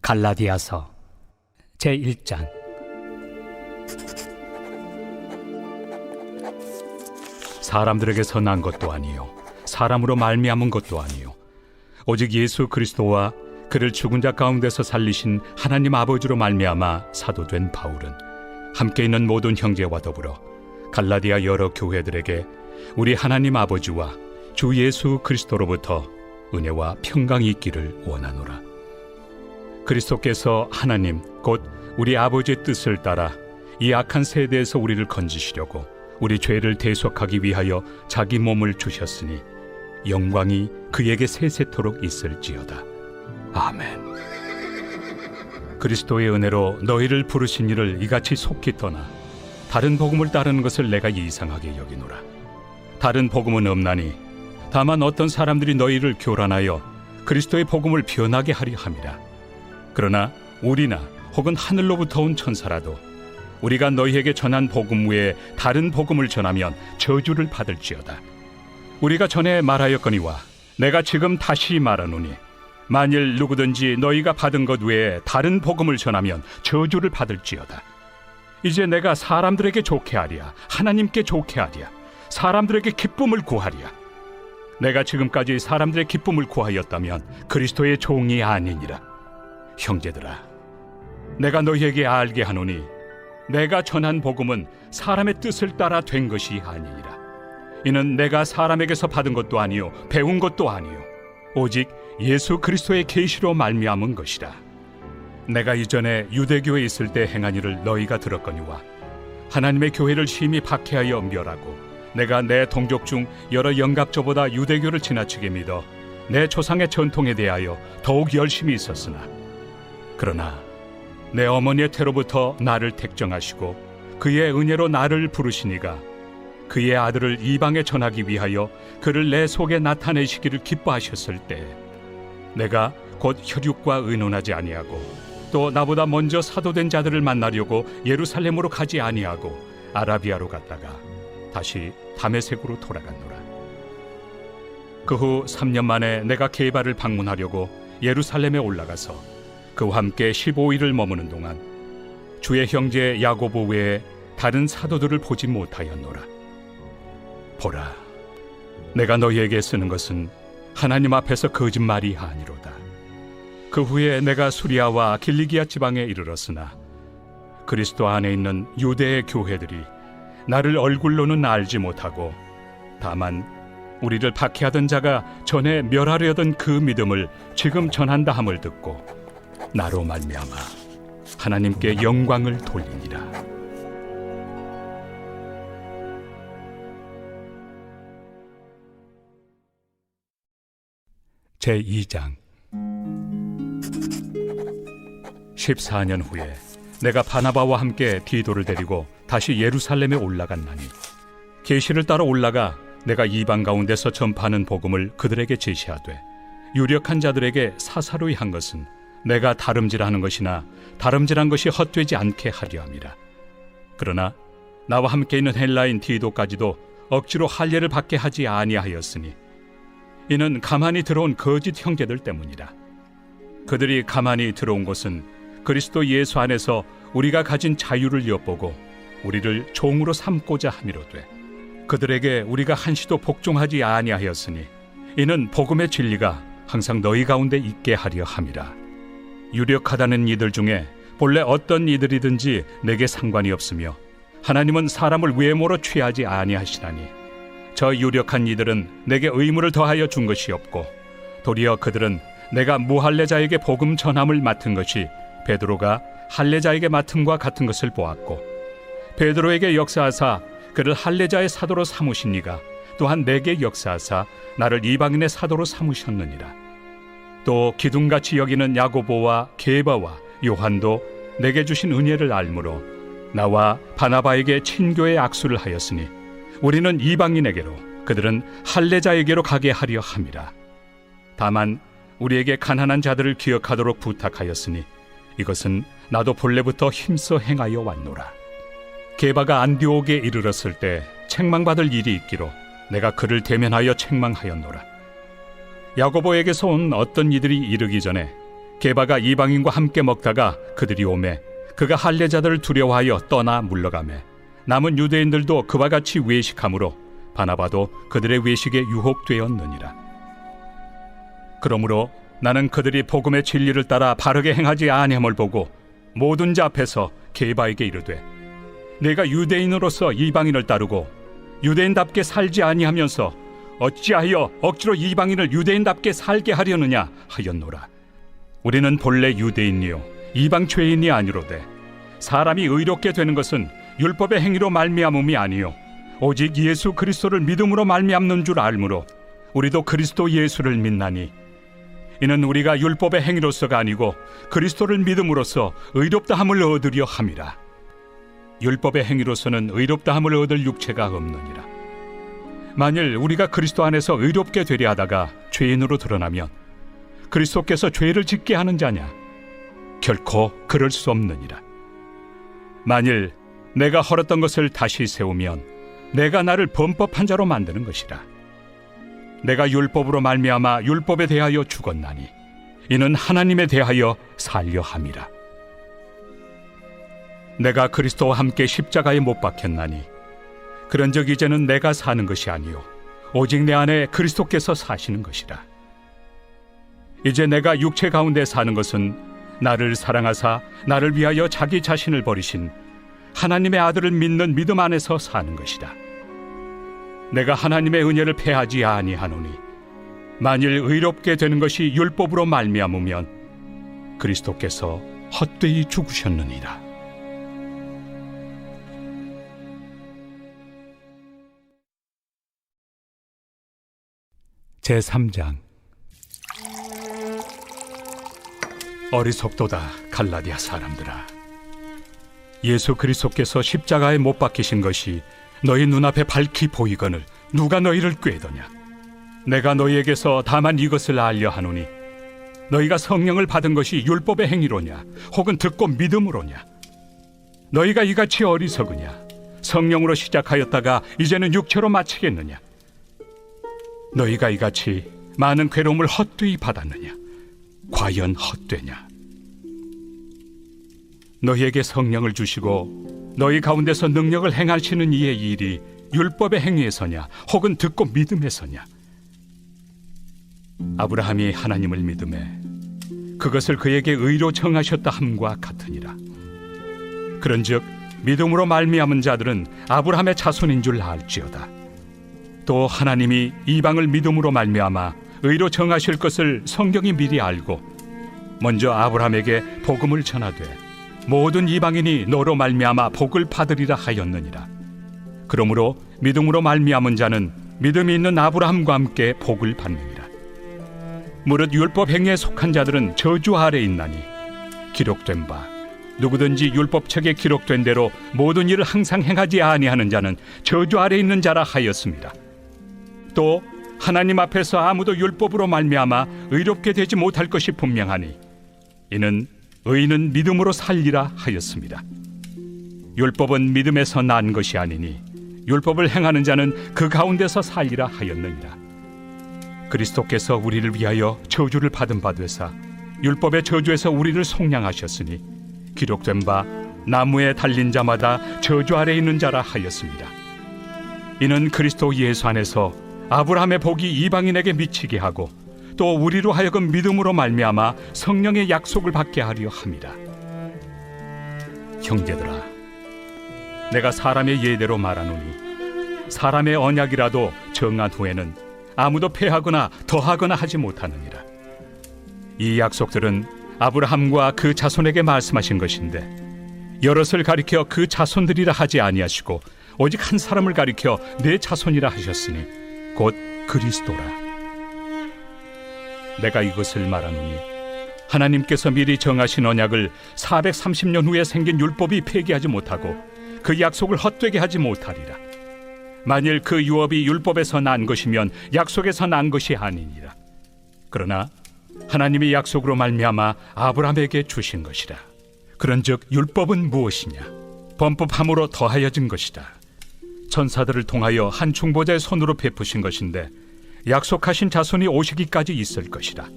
갈라디아서 제1장. 사람들에게서 난 것도 아니요 사람으로 말미암은 것도 아니요 오직 예수 그리스도와 그를 죽은 자 가운데서 살리신 하나님 아버지로 말미암아 사도된 바울은 함께 있는 모든 형제와 더불어 갈라디아 여러 교회들에게 우리 하나님 아버지와 주 예수 그리스도로부터 은혜와 평강이 있기를 원하노라. 그리스도께서 하나님 곧 우리 아버지의 뜻을 따라 이 악한 세대에서 우리를 건지시려고 우리 죄를 대속하기 위하여 자기 몸을 주셨으니 영광이 그에게 세세토록 있을지어다. 아멘. 그리스도의 은혜로 너희를 부르신 이를 이같이 속히 떠나 다른 복음을 따르는 것을 내가 이상하게 여기노라. 다른 복음은 없나니 다만 어떤 사람들이 너희를 교란하여 그리스도의 복음을 변하게 하려 함이라. 그러나 우리나 혹은 하늘로부터 온 천사라도 우리가 너희에게 전한 복음 외에 다른 복음을 전하면 저주를 받을지어다. 우리가 전에 말하였거니와 내가 지금 다시 말하노니 만일 누구든지 너희가 받은 것 외에 다른 복음을 전하면 저주를 받을지어다. 이제 내가 사람들에게 좋게 하랴 하나님께 좋게 하랴 사람들에게 기쁨을 구하랴. 내가 지금까지 사람들의 기쁨을 구하였다면 그리스도의 종이 아니니라. 형제들아, 내가 너희에게 알게 하노니 내가 전한 복음은 사람의 뜻을 따라 된 것이 아니니라. 이는 내가 사람에게서 받은 것도 아니요 배운 것도 아니요 오직 예수 그리스도의 계시로 말미암은 것이라. 내가 이전에 유대교에 있을 때 행한 일을 너희가 들었거니와 하나님의 교회를 심히 박해하여 멸하고 내가 내 동족 중 여러 영갑조보다 유대교를 지나치게 믿어 내 조상의 전통에 대하여 더욱 열심히 있었으나 그러나 내 어머니의 태로부터 나를 택정하시고 그의 은혜로 나를 부르시니가 그의 아들을 이방에 전하기 위하여 그를 내 속에 나타내시기를 기뻐하셨을 때 내가 곧 혈육과 의논하지 아니하고 또 나보다 먼저 사도된 자들을 만나려고 예루살렘으로 가지 아니하고 아라비아로 갔다가 다시 다메섹으로 돌아갔노라. 그 후 3년 만에 내가 게바를 방문하려고 예루살렘에 올라가서 그와 함께 15일을 머무는 동안 주의 형제 야고보 외에 다른 사도들을 보지 못하였노라. 보라, 내가 너희에게 쓰는 것은 하나님 앞에서 거짓말이 아니로다. 그 후에 내가 수리아와 길리기아 지방에 이르렀으나 그리스도 안에 있는 유대의 교회들이 나를 얼굴로는 알지 못하고 다만 우리를 박해하던 자가 전에 멸하려던 그 믿음을 지금 전한다 함을 듣고 나로 말미암아 하나님께 영광을 돌리니라. 제2장. 14년 후에 내가 바나바와 함께 디도를 데리고 다시 예루살렘에 올라갔나니 계시를 따라 올라가 내가 이방 가운데서 전파하는 복음을 그들에게 제시하되 유력한 자들에게 사사로이 한 것은 내가 다름질하는 것이나 다름질한 것이 헛되지 않게 하려 함이라. 그러나 나와 함께 있는 헬라인 디도까지도 억지로 할례를 받게 하지 아니하였으니 이는 가만히 들어온 거짓 형제들 때문이라. 그들이 가만히 들어온 것은 그리스도 예수 안에서 우리가 가진 자유를 엿보고 우리를 종으로 삼고자 함이로되 그들에게 우리가 한시도 복종하지 아니하였으니 이는 복음의 진리가 항상 너희 가운데 있게 하려 함이라. 유력하다는 이들 중에 본래 어떤 이들이든지 내게 상관이 없으며 하나님은 사람을 외모로 취하지 아니하시나니 저 유력한 이들은 내게 의무를 더하여 준 것이 없고 도리어 그들은 내가 무할례자에게 복음 전함을 맡은 것이 베드로가 할례자에게 맡음과 같은 것을 보았고 베드로에게 역사하사 그를 할례자의 사도로 삼으신 이가 또한 내게 역사하사 나를 이방인의 사도로 삼으셨느니라. 또 기둥같이 여기는 야고보와 게바와 요한도 내게 주신 은혜를 알므로 나와 바나바에게 친교의 악수를 하였으니 우리는 이방인에게로 그들은 할례자에게로 가게 하려 함이라. 다만 우리에게 가난한 자들을 기억하도록 부탁하였으니 이것은 나도 본래부터 힘써 행하여 왔노라. 게바가 안디옥에 이르렀을 때 책망받을 일이 있기로 내가 그를 대면하여 책망하였노라. 야고보에게서 온 어떤 이들이 이르기 전에 게바가 이방인과 함께 먹다가 그들이 오매 그가 할례자들을 두려워하여 떠나 물러가매 남은 유대인들도 그와 같이 외식함으로 바나바도 그들의 외식에 유혹되었느니라. 그러므로 나는 그들이 복음의 진리를 따라 바르게 행하지 아니함을 보고 모든 자 앞에서 게바에게 이르되 내가 유대인으로서 이방인을 따르고 유대인답게 살지 아니하면서 어찌하여 억지로 이방인을 유대인답게 살게 하려느냐 하였노라. 우리는 본래 유대인이요 이방 죄인이 아니로되 사람이 의롭게 되는 것은 율법의 행위로 말미암음이 아니요 오직 예수 그리스도를 믿음으로 말미암는 줄 알므로 우리도 그리스도 예수를 믿나니 이는 우리가 율법의 행위로서가 아니고 그리스도를 믿음으로써 의롭다함을 얻으려 함이라. 율법의 행위로서는 의롭다함을 얻을 육체가 없느니라. 만일 우리가 그리스도 안에서 의롭게 되려 하다가 죄인으로 드러나면 그리스도께서 죄를 짓게 하는 자냐? 결코 그럴 수 없느니라. 만일 내가 헐었던 것을 다시 세우면 내가 나를 범법한 자로 만드는 것이라. 내가 율법으로 말미암아 율법에 대하여 죽었나니 이는 하나님에 대하여 살려 함이라. 내가 그리스도와 함께 십자가에 못 박혔나니 그런즉 이제는 내가 사는 것이 아니요 오직 내 안에 그리스도께서 사시는 것이라. 이제 내가 육체 가운데 사는 것은 나를 사랑하사 나를 위하여 자기 자신을 버리신 하나님의 아들을 믿는 믿음 안에서 사는 것이다. 내가 하나님의 은혜를 패하지 아니하노니 만일 의롭게 되는 것이 율법으로 말미암으면 그리스도께서 헛되이 죽으셨느니라. 제3장. 어리석도다 갈라디아 사람들아, 예수 그리스도께서 십자가에 못 박히신 것이 너희 눈앞에 밝히 보이거늘 누가 너희를 꾀더냐? 내가 너희에게서 다만 이것을 알려 하노니 너희가 성령을 받은 것이 율법의 행위로냐 혹은 듣고 믿음으로냐? 너희가 이같이 어리석으냐? 성령으로 시작하였다가 이제는 육체로 마치겠느냐? 너희가 이같이 많은 괴로움을 헛되이 받았느냐? 과연 헛되냐? 너희에게 성령을 주시고 너희 가운데서 능력을 행하시는 이의 일이 율법의 행위에서냐 혹은 듣고 믿음에서냐? 아브라함이 하나님을 믿음에 그것을 그에게 의로 정하셨다 함과 같으니라. 그런즉 믿음으로 말미암은 자들은 아브라함의 자손인 줄 알지어다. 또 하나님이 이방을 믿음으로 말미암아 의로 정하실 것을 성경이 미리 알고 먼저 아브라함에게 복음을 전하되 모든 이방인이 너로 말미암아 복을 받으리라 하였느니라. 그러므로 믿음으로 말미암은 자는 믿음이 있는 아브라함과 함께 복을 받느니라. 무릇 율법 행위에 속한 자들은 저주 아래 있나니 기록된 바 누구든지 율법책에 기록된 대로 모든 일을 항상 행하지 아니하는 자는 저주 아래 있는 자라 하였습니다. 또 하나님 앞에서 아무도 율법으로 말미암아 의롭게 되지 못할 것이 분명하니 이는 의인은 믿음으로 살리라 하였습니다. 율법은 믿음에서 난 것이 아니니 율법을 행하는 자는 그 가운데서 살리라 하였느니라. 그리스도께서 우리를 위하여 저주를 받은 바 되사 율법의 저주에서 우리를 속량하셨으니 기록된 바 나무에 달린 자마다 저주 아래 있는 자라 하였습니다. 이는 그리스도 예수 안에서 아브라함의 복이 이방인에게 미치게 하고 또 우리로 하여금 믿음으로 말미암아 성령의 약속을 받게 하려 함이라. 형제들아, 내가 사람의 예대로 말하노니 사람의 언약이라도 정한 후에는 아무도 폐하거나 더하거나 하지 못하느니라. 이 약속들은 아브라함과 그 자손에게 말씀하신 것인데 여럿을 가리켜 그 자손들이라 하지 아니하시고 오직 한 사람을 가리켜 내 자손이라 하셨으니 곧 그리스도라. 내가 이것을 말하노니 하나님께서 미리 정하신 언약을 430년 후에 생긴 율법이 폐기하지 못하고 그 약속을 헛되게 하지 못하리라. 만일 그 유업이 율법에서 난 것이면 약속에서 난 것이 아니니라. 그러나 하나님이 약속으로 말미암아 아브라함에게 주신 것이라. 그런즉 율법은 무엇이냐? 범법함으로 더하여진 것이다. 천사들을 통하여 한 중보자의 손으로 베푸신 것인데 약속하신 자손이 오시기까지 있을 것이라.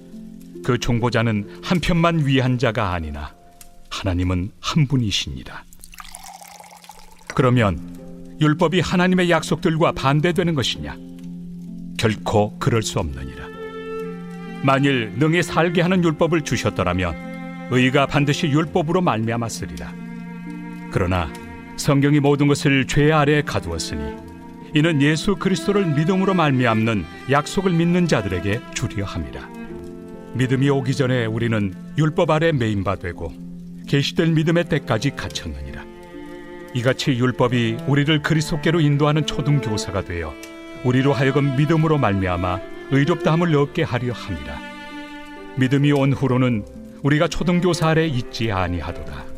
그 중보자는 한 편만 위한 자가 아니나 하나님은 한 분이시니라. 그러면 율법이 하나님의 약속들과 반대되는 것이냐? 결코 그럴 수 없느니라. 만일 능히 살게 하는 율법을 주셨더라면 의가 반드시 율법으로 말미암았으리라. 그러나 성경이 모든 것을 죄 아래에 가두었으니 이는 예수 그리스도를 믿음으로 말미암는 약속을 믿는 자들에게 주려 함이라. 믿음이 오기 전에 우리는 율법 아래 매인 바 되고 계시될 믿음의 때까지 갇혔느니라. 이같이 율법이 우리를 그리스도께로 인도하는 초등교사가 되어 우리로 하여금 믿음으로 말미암아 의롭다함을 얻게 하려 함이라. 믿음이 온 후로는 우리가 초등교사 아래 있지 아니하도다.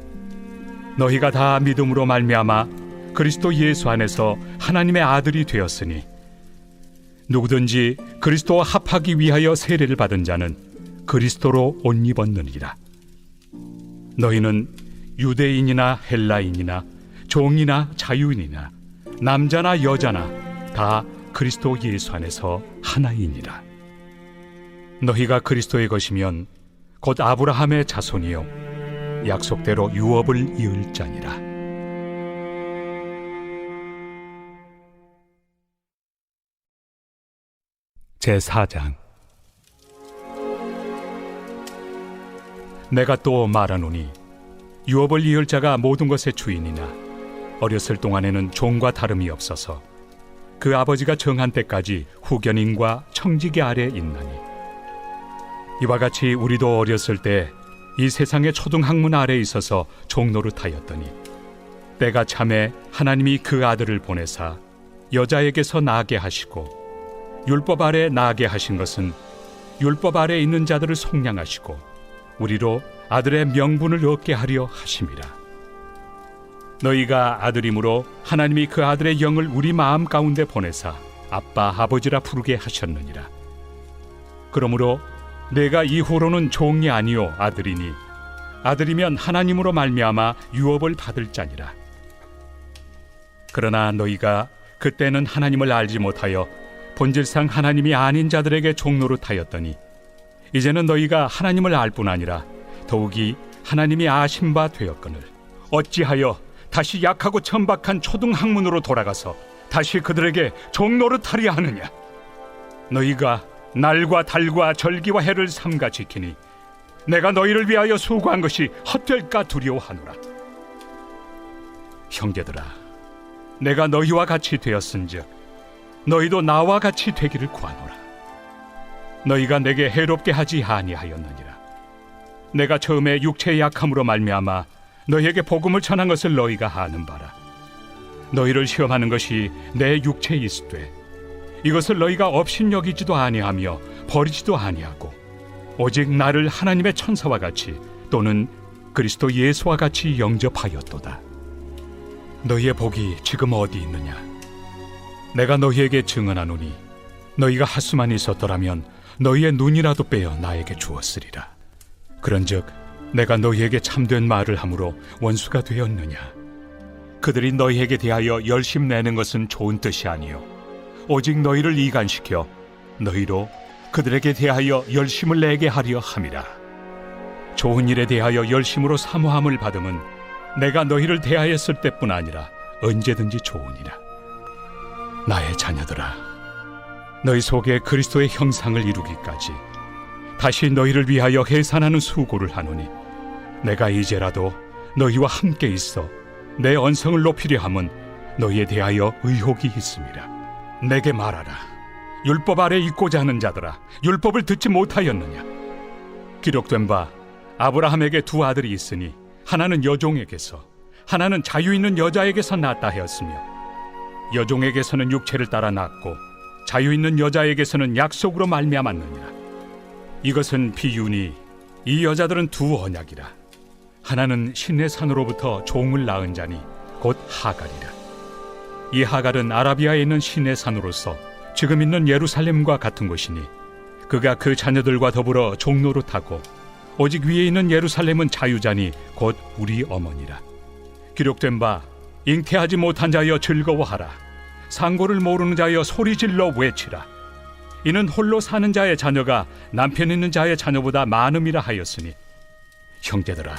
너희가 다 믿음으로 말미암아 그리스도 예수 안에서 하나님의 아들이 되었으니 누구든지 그리스도와 합하기 위하여 세례를 받은 자는 그리스도로 옷 입었느니라. 너희는 유대인이나 헬라인이나 종이나 자유인이나 남자나 여자나 다 그리스도 예수 안에서 하나이니라. 너희가 그리스도의 것이면 곧 아브라함의 자손이요 약속대로 유업을 이을 자니라. 제4장. 내가 또 말하노니 유업을 이을 자가 모든 것의 주인이나 어렸을 동안에는 종과 다름이 없어서 그 아버지가 정한 때까지 후견인과 청지기 아래 있나니 이와 같이 우리도 어렸을 때 이 세상의 초등학문 아래 있어서 종노릇하였더니 때가 참에 하나님이 그 아들을 보내사 여자에게서 나게 하시고 율법 아래 나게 하신 것은 율법 아래 있는 자들을 속량하시고 우리로 아들의 명분을 얻게 하려 하심이라. 너희가 아들이므로 하나님이 그 아들의 영을 우리 마음 가운데 보내사 아빠 아버지라 부르게 하셨느니라. 그러므로 내가 이후로는 종이 아니요 아들이니 아들이면 하나님으로 말미암아 유업을 받을 자니라. 그러나 너희가 그때는 하나님을 알지 못하여 본질상 하나님이 아닌 자들에게 종노릇하였더니 이제는 너희가 하나님을 알 뿐 아니라 더욱이 하나님이 아신 바 되었거늘 어찌하여 다시 약하고 천박한 초등학문으로 돌아가서 다시 그들에게 종노릇하려 하느냐? 너희가 날과 달과 절기와 해를 삼가 지키니 내가 너희를 위하여 수고한 것이 헛될까 두려워하노라. 형제들아, 내가 너희와 같이 되었은즉 너희도 나와 같이 되기를 구하노라. 너희가 내게 해롭게 하지 아니하였느니라. 내가 처음에 육체의 약함으로 말미암아 너희에게 복음을 전한 것을 너희가 아는 바라. 너희를 시험하는 것이 내 육체에 있으되 이것을 너희가 업신여기지도 아니하며 버리지도 아니하고 오직 나를 하나님의 천사와 같이 또는 그리스도 예수와 같이 영접하였도다. 너희의 복이 지금 어디 있느냐? 내가 너희에게 증언하노니 너희가 하수만 있었더라면 너희의 눈이라도 빼어 나에게 주었으리라. 그런즉 내가 너희에게 참된 말을 함으로 원수가 되었느냐? 그들이 너희에게 대하여 열심 내는 것은 좋은 뜻이 아니요 오직 너희를 이간시켜 너희로 그들에게 대하여 열심을 내게 하려 함이라. 좋은 일에 대하여 열심으로 사모함을 받음은 내가 너희를 대하였을 때뿐 아니라 언제든지 좋으니라. 나의 자녀들아, 너희 속에 그리스도의 형상을 이루기까지 다시 너희를 위하여 해산하는 수고를 하노니 내가 이제라도 너희와 함께 있어 내 언성을 높이려 함은 너희에 대하여 의혹이 있음이라. 내게 말하라. 율법 아래 있고자 하는 자들아, 율법을 듣지 못하였느냐? 기록된 바 아브라함에게 두 아들이 있으니 하나는 여종에게서 하나는 자유 있는 여자에게서 낳았다 하였으며 여종에게서는 육체를 따라 낳고 자유 있는 여자에게서는 약속으로 말미암았느니라. 이것은 비유니 이 여자들은 두 언약이라. 하나는 신의 산으로부터 종을 낳은 자니 곧 하갈이라. 이 하갈은 아라비아에 있는 신의 산으로서 지금 있는 예루살렘과 같은 곳이니 그가 그 자녀들과 더불어 종노릇하고 오직 위에 있는 예루살렘은 자유자니 곧 우리 어머니라. 기록된 바 잉태하지 못한 자여 즐거워하라. 상고를 모르는 자여 소리질러 외치라. 이는 홀로 사는 자의 자녀가 남편 있는 자의 자녀보다 많음이라 하였으니 형제들아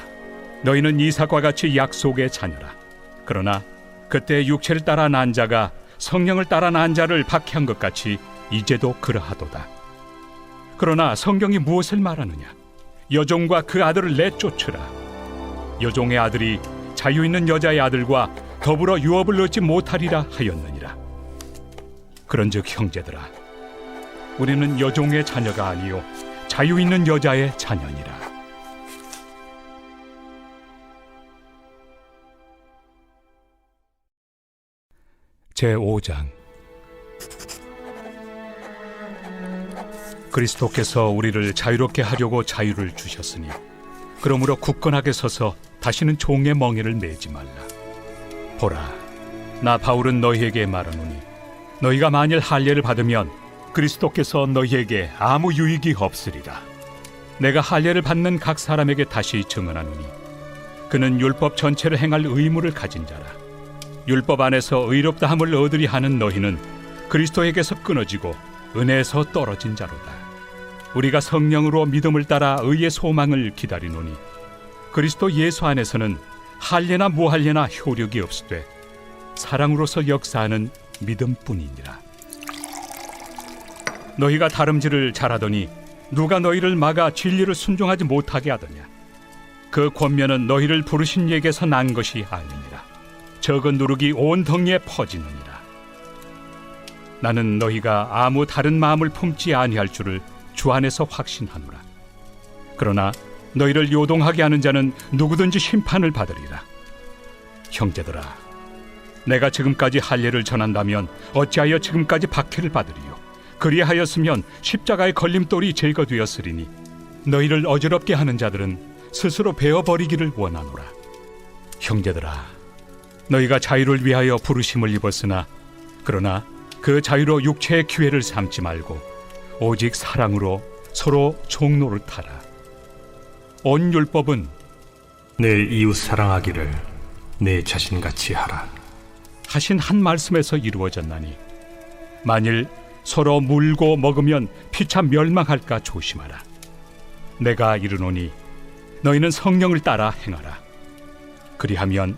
너희는 이삭과 같이 약속의 자녀라. 그러나 그때 육체를 따라 난 자가 성령을 따라 난 자를 박해한 것 같이 이제도 그러하도다. 그러나 성경이 무엇을 말하느냐? 여종과 그 아들을 내쫓으라. 여종의 아들이 자유 있는 여자의 아들과 더불어 유업을 얻지 못하리라 하였느니라. 그런즉 형제들아 우리는 여종의 자녀가 아니요 자유 있는 여자의 자녀니라. 제5장. 그리스도께서 우리를 자유롭게 하려고 자유를 주셨으니 그러므로 굳건하게 서서 다시는 종의 멍에를 매지 말라. 보라, 나 바울은 너희에게 말하노니 너희가 만일 할례를 받으면 그리스도께서 너희에게 아무 유익이 없으리라. 내가 할례를 받는 각 사람에게 다시 증언하노니 그는 율법 전체를 행할 의무를 가진 자라. 율법 안에서 의롭다함을 얻으리 하는 너희는 그리스도에게서 끊어지고 은혜에서 떨어진 자로다. 우리가 성령으로 믿음을 따라 의의 소망을 기다리노니 그리스도 예수 안에서는 할례나 무할례나 효력이 없으되 사랑으로서 역사하는 믿음뿐이니라. 너희가 다름질을 잘하더니 누가 너희를 막아 진리를 순종하지 못하게 하더냐? 그 권면은 너희를 부르신 이에게서 난 것이 아니니라. 적은 누룩이 온 덩이에 퍼지느니라. 나는 너희가 아무 다른 마음을 품지 아니할 줄을 주 안에서 확신하노라. 그러나 너희를 요동하게 하는 자는 누구든지 심판을 받으리라. 형제들아, 내가 지금까지 할례를 전한다면 어찌하여 지금까지 박해를 받으리요? 그리하였으면 십자가의 걸림돌이 제거되었으리니 너희를 어지럽게 하는 자들은 스스로 베어버리기를 원하노라. 형제들아, 너희가 자유를 위하여 부르심을 입었으나 그러나 그 자유로 육체의 기회를 삼지 말고 오직 사랑으로 서로 종노릇하라. 온 율법은 내 이웃 사랑하기를 내 자신같이 하라 하신 한 말씀에서 이루어졌나니 만일 서로 물고 먹으면 피차 멸망할까 조심하라. 내가 이르노니 너희는 성령을 따라 행하라. 그리하면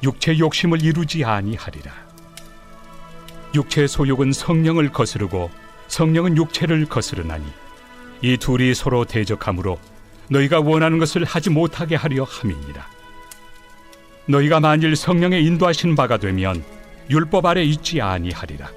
육체 욕심을 이루지 아니하리라. 육체의 소욕은 성령을 거스르고 성령은 육체를 거스르나니 이 둘이 서로 대적하므로 너희가 원하는 것을 하지 못하게 하려 함이니라. 너희가 만일 성령의 인도하신 바가 되면 율법 아래 있지 아니하리라.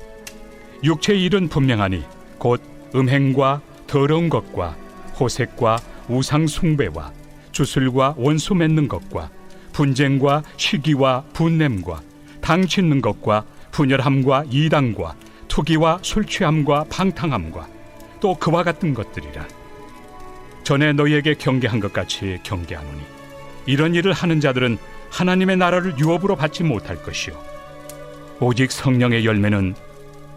육체의 일은 분명하니 곧 음행과 더러운 것과 호색과 우상 숭배와 주술과 원수 맺는 것과 분쟁과 시기와 분냄과 당 짓는 것과 분열함과 이당과 투기와 술 취함과 방탕함과 또 그와 같은 것들이라. 전에 너희에게 경계한 것 같이 경계하노니 이런 일을 하는 자들은 하나님의 나라를 유업으로 받지 못할 것이요 오직 성령의 열매는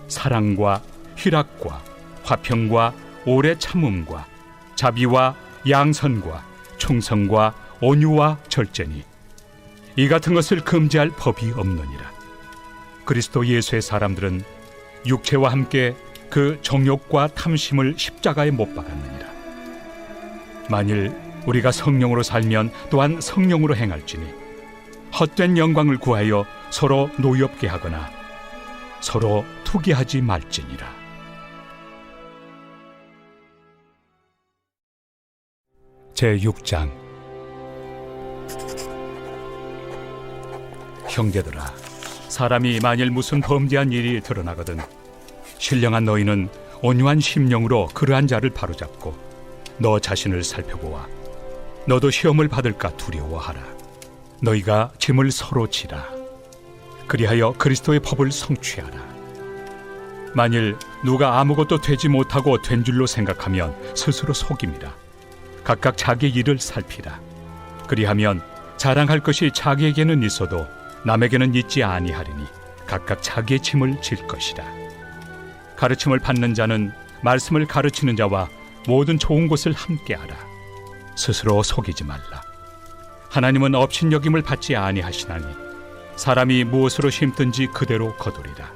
사랑과 희락과 화평과 오래 참음과 자비와 양선과 충성과 온유와 절제니 이 같은 것을 금지할 법이 없느니라. 그리스도 예수의 사람들은 육체와 함께 그 정욕과 탐심을 십자가에 못 박았느니라. 만일 우리가 성령으로 살면 또한 성령으로 행할지니 헛된 영광을 구하여 서로 노엽게 하거나 서로 투기하지 말지니라. 제6장. 형제들아, 사람이 만일 무슨 범죄한 일이 드러나거든 신령한 너희는 온유한 심령으로 그러한 자를 바로잡고 너 자신을 살펴보아 너도 시험을 받을까 두려워하라. 너희가 짐을 서로 지라. 그리하여 그리스도의 법을 성취하라. 만일 누가 아무것도 되지 못하고 된 줄로 생각하면 스스로 속임이라. 각각 자기 일을 살피라. 그리하면 자랑할 것이 자기에게는 있어도 남에게는 있지 아니하리니 각각 자기의 짐을 질 것이라. 가르침을 받는 자는 말씀을 가르치는 자와 모든 좋은 것을 함께하라. 스스로 속이지 말라. 하나님은 업신여김을 받지 아니하시나니 사람이 무엇으로 심든지 그대로 거두리라.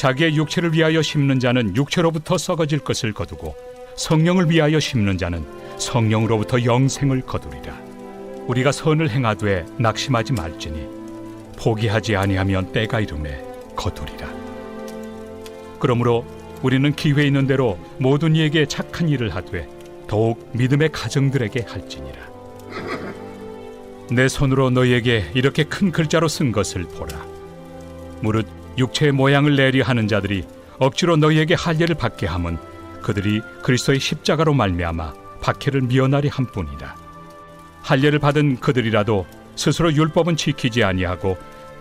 자기의 육체를 위하여 심는 자는 육체로부터 썩어질 것을 거두고 성령을 위하여 심는 자는 성령으로부터 영생을 거두리라. 우리가 선을 행하되 낙심하지 말지니 포기하지 아니하면 때가 이르매 거두리라. 그러므로 우리는 기회 있는 대로 모든 이에게 착한 일을 하되 더욱 믿음의 가정들에게 할지니라. 내 손으로 너희에게 이렇게 큰 글자로 쓴 것을 보라. 무릇 육체의 모양을 내리 하는 자들이 억지로 너희에게 할례를 받게 함은 그들이 그리스도의 십자가로 말미암아 박해를 미연하리 함뿐이라. 할례를 받은 그들이라도 스스로 율법은 지키지 아니하고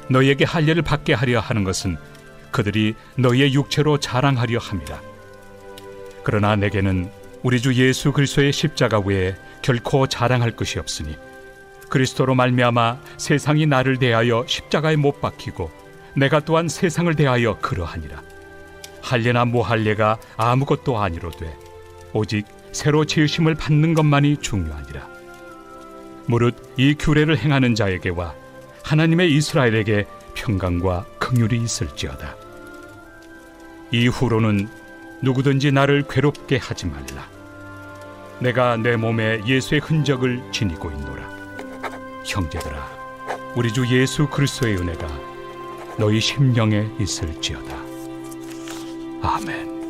너희에게 할례를 받게 하려 하는 것은 그들이 너희의 육체로 자랑하려 함이라. 그러나 내게는 우리 주 예수 그리스도의 십자가 외에 결코 자랑할 것이 없으니 그리스도로 말미암아 세상이 나를 대하여 십자가에 못 박히고 내가 또한 세상을 대하여 그러하니라. 할례나 무할례가 아무것도 아니로되 오직 새로 지으심을 받는 것만이 중요하니라. 무릇 이 규례를 행하는 자에게와 하나님의 이스라엘에게 평강과 긍휼이 있을지어다. 이후로는 누구든지 나를 괴롭게 하지 말라. 내가 내 몸에 예수의 흔적을 지니고 있노라. 형제들아, 우리 주 예수 그리스도의 은혜가 너희 심령에 있을지어다. 아멘.